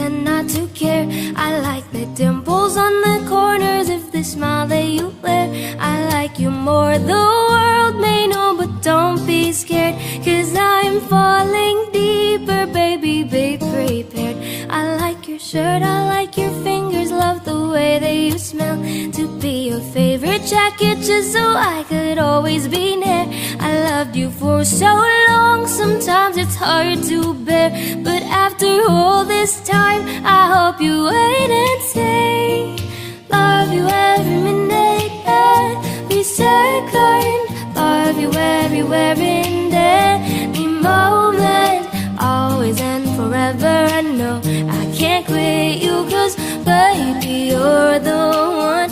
pretend not to care. I like the dimples on the corners of the smile that you wear. I like you more, the world may know, but don't be scared, 'cause I'm falling deeper, baby, be prepared. I like your shirt, I like your fingers, love the way that you smell. To be your favorite jacket just so I could always be near. I loved you for so long, sometimes it's hard to bear, but after all this time, I hope you wait and stay. Love you every minute, every second. Love you everywhere in every moment, always and forever. I know I can't quit you, 'cause baby, you're the one.